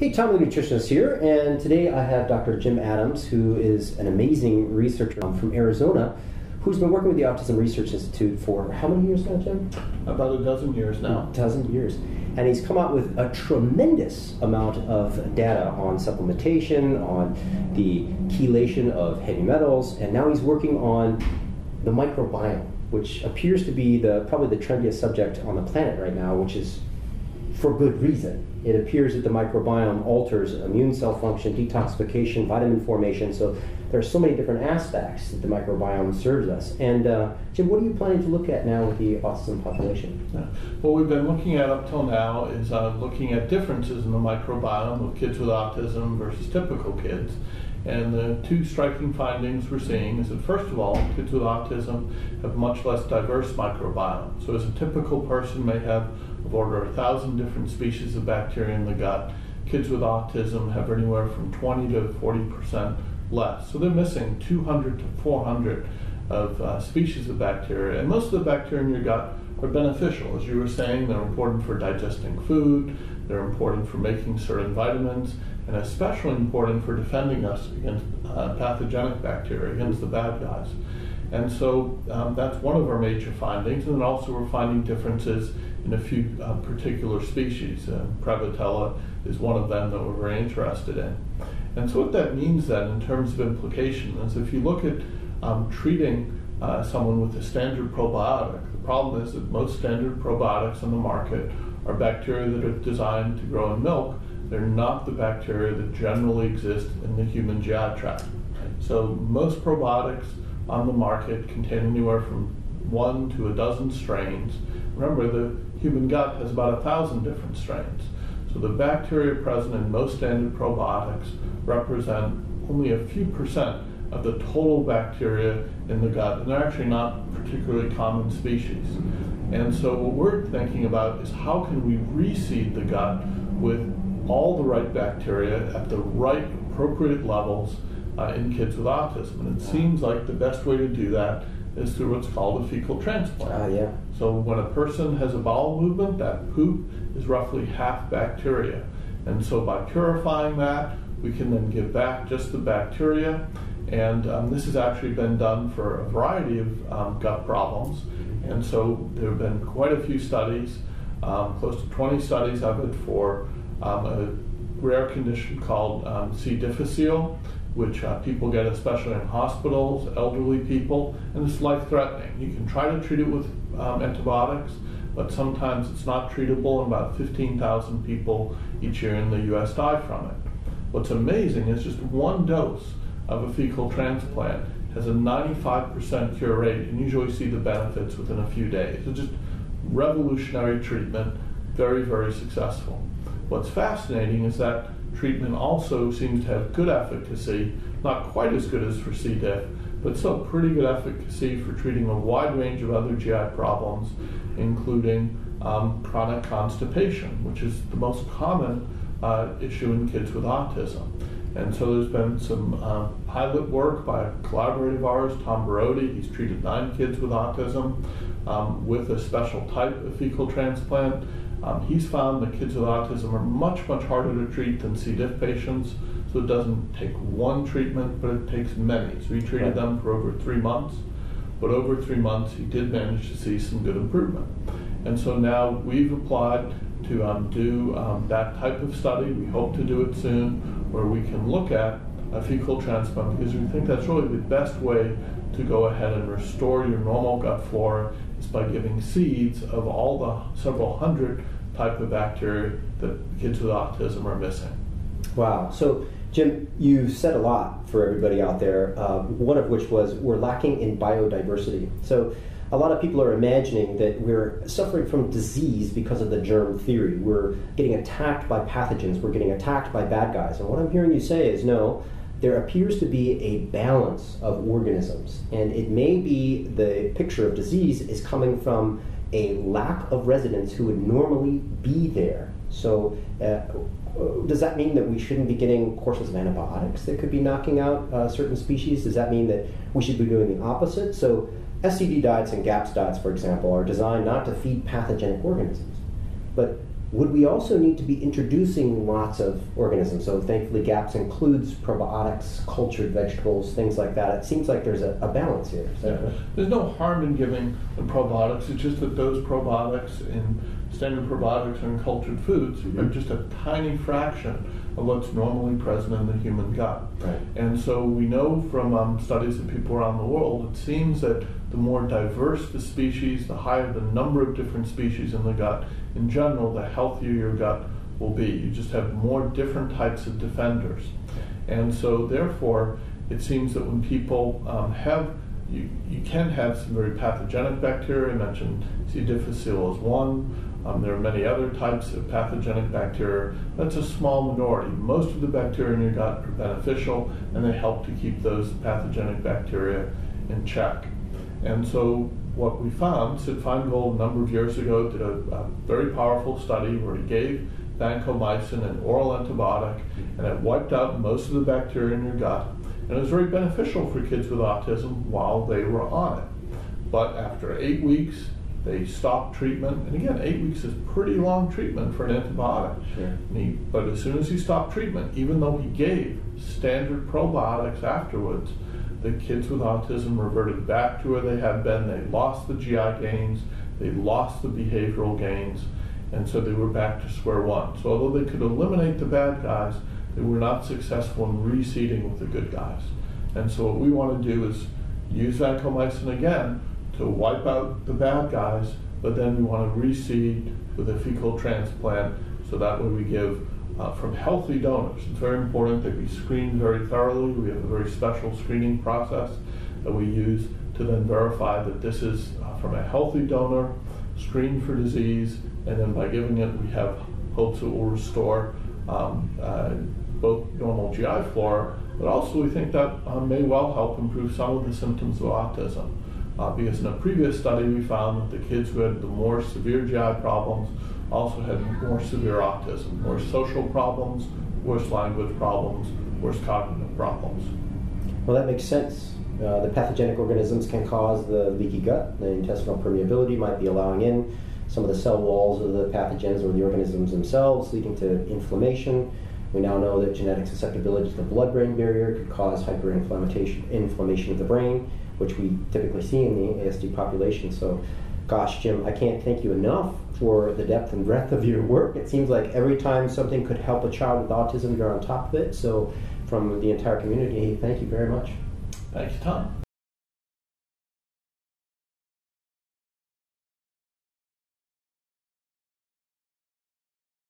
Hey, Tom the Nutritionist here, and today I have Dr. Jim Adams, who is an amazing researcher from Arizona, who's been working with the Autism Research Institute for how many years now, Jim? About a dozen years now. A dozen years. And he's come out with a tremendous amount of data on supplementation, on the chelation of heavy metals, and now he's working on the microbiome, which appears to be probably the trendiest subject on the planet right now, which is for good reason. It appears that the microbiome alters immune cell function, detoxification, vitamin formation, so there are so many different aspects that the microbiome serves us. And Jim, what are you planning to look at now with the autism population? What we've been looking at up till now is looking at differences in the microbiome of kids with autism versus typical kids. And the two striking findings we're seeing is that, first of all, kids with autism have much less diverse microbiome. So as a typical person may have of order 1,000 different species of bacteria in the gut, kids with autism have anywhere from 20 to 40% less. So they're missing 200 to 400 of species of bacteria. And most of the bacteria in your gut are beneficial. As you were saying, they're important for digesting food, they're important for making certain vitamins, and especially important for defending us against pathogenic bacteria, against the bad guys. And so that's one of our major findings. And then also we're finding differences in a few particular species. Prevotella is one of them that we're very interested in. And so what that means then in terms of implication is if you look at treating someone with a standard probiotic, the problem is that most standard probiotics on the market are bacteria that are designed to grow in milk. They're not the bacteria that generally exist in the human GI tract. So most probiotics on the market contain anywhere from 1 to a dozen strains. Remember, the human gut has about 1,000 different strains. So the bacteria present in most standard probiotics represent only a few percent of the total bacteria in the gut, and they're actually not particularly common species. And so what we're thinking about is how can we reseed the gut with all the right bacteria at the right appropriate levels in kids with autism. And it seems like the best way to do that is through what's called a fecal transplant. Yeah. So when a person has a bowel movement, that poop is roughly half bacteria. And so by purifying that, we can then give back just the bacteria. And this has actually been done for a variety of gut problems. And so there have been quite a few studies, close to 20 studies of it for a rare condition called C. difficile, which people get especially in hospitals, elderly people, and it's life-threatening. You can try to treat it with antibiotics, but sometimes it's not treatable, and about 15,000 people each year in the U.S. die from it. What's amazing is just one dose of a fecal transplant has a 95% cure rate, and usually see the benefits within a few days. It's just revolutionary treatment, very, very successful. What's fascinating is that treatment also seems to have good efficacy, not quite as good as for C. diff, but still pretty good efficacy for treating a wide range of other GI problems, including chronic constipation, which is the most common issue in kids with autism. And so there's been some pilot work by a collaborator of ours, Tom Barodi. He's treated 9 kids with autism with a special type of fecal transplant. He's found that kids with autism are much, much harder to treat than C. diff patients. So it doesn't take one treatment, but it takes many. So he treated them for over 3 months. But over 3 months, he did manage to see some good improvement. And so now we've applied to do that type of study. We hope to do it soon, where we can look at a fecal transplant, because we think that's really the best way to go ahead and restore your normal gut flora is by giving seeds of all the several hundred type of bacteria that kids with autism are missing. Wow. So, Jim, you said a lot for everybody out there, one of which was we're lacking in biodiversity. So a lot of people are imagining that we're suffering from disease because of the germ theory. We're getting attacked by pathogens. We're getting attacked by bad guys. And what I'm hearing you say is, no, there appears to be a balance of organisms. And it may be the picture of disease is coming from a lack of residents who would normally be there. So does that mean that we shouldn't be getting courses of antibiotics that could be knocking out certain species? Does that mean that we should be doing the opposite? So SCD diets and GAPS diets, for example, are designed not to feed pathogenic organisms. But would we also need to be introducing lots of organisms? So thankfully GAPS includes probiotics, cultured vegetables, things like that. It seems like there's a balance here. Yeah. There's no harm in giving the probiotics. It's just that those probiotics in standard probiotics and cultured foods are just a tiny fraction of what's normally present in the human gut. Right. And so we know from studies of people around the world, it seems that the more diverse the species, the higher the number of different species in the gut, in general, the healthier your gut will be. You just have more different types of defenders. And so therefore, it seems that when people you can have some very pathogenic bacteria. I mentioned C. difficile is one. There are many other types of pathogenic bacteria. That's a small minority. Most of the bacteria in your gut are beneficial, and they help to keep those pathogenic bacteria in check. And so what we found, Sid Feingold a number of years ago did a very powerful study where he gave vancomycin, an oral antibiotic, and it wiped out most of the bacteria in your gut. And it was very beneficial for kids with autism while they were on it. But after 8 weeks, they stopped treatment. And again, 8 weeks is pretty long treatment for an antibiotic. Sure. But as soon as he stopped treatment, even though he gave standard probiotics afterwards, the kids with autism reverted back to where they had been. They lost the GI gains, they lost the behavioral gains, and so they were back to square one. So although they could eliminate the bad guys, they were not successful in reseeding with the good guys. And so what we want to do is use vancomycin again to wipe out the bad guys, but then we want to reseed with a fecal transplant, so that way we give from healthy donors. It's very important that we screen very thoroughly. We have a very special screening process that we use to then verify that this is from a healthy donor, screened for disease, and then by giving it, we have hopes it will restore both normal GI flora, but also we think that may well help improve some of the symptoms of autism. Because in a previous study we found that the kids who had the more severe GI problems also had more severe autism, more social problems, worse language problems, worse cognitive problems. Well, that makes sense. The pathogenic organisms can cause the leaky gut. The intestinal permeability might be allowing in some of the cell walls of the pathogens or the organisms themselves, leading to inflammation. We now know that genetic susceptibility to the blood-brain barrier could cause inflammation of the brain, which we typically see in the ASD population. So, gosh, Jim, I can't thank you enough for the depth and breadth of your work. It seems like every time something could help a child with autism, you're on top of it. So, from the entire community, thank you very much. Thank you, Tom.